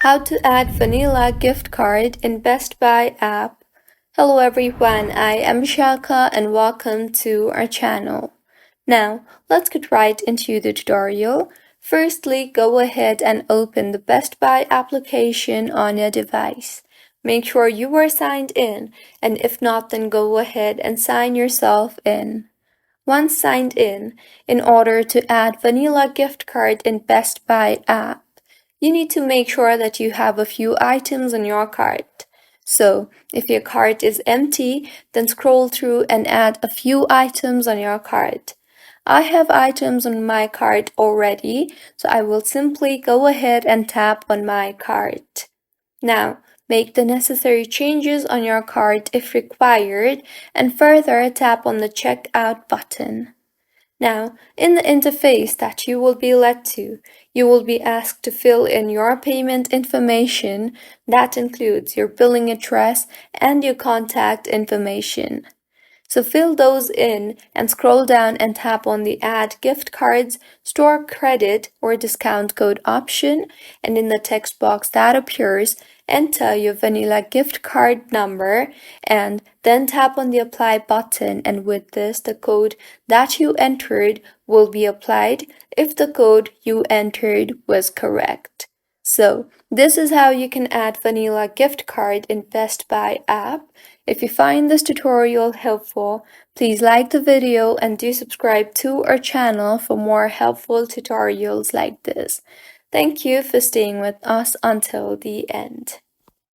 How to add vanilla gift card in Best Buy app. Hello everyone, I am Shaka and welcome to our channel. Now, let's get right into the tutorial. Firstly, go ahead and open the Best Buy application on your device. Make sure you are signed in, and if not, then go ahead and sign yourself in. Once signed in order to add vanilla gift card in Best Buy app, you need to make sure that you have a few items on your cart. So, if your cart is empty, then scroll through and add a few items on your cart. I have items on my cart already, so I will simply go ahead and tap on my cart. Now, make the necessary changes on your cart if required, and further tap on the checkout button. Now, in the interface that you will be led to, you will be asked to fill in your payment information. That includes your billing address and your contact information. So fill those in and scroll down and tap on the Add Gift Cards, Store Credit or Discount Code option, and in the text box that appears, enter your vanilla gift card number and then tap on the Apply button, and with this the code that you entered will be applied if the code you entered was correct. So, this is how you can add vanilla gift card in Best Buy app. If you find this tutorial helpful, please like the video and do subscribe to our channel for more helpful tutorials like this. Thank you for staying with us until the end.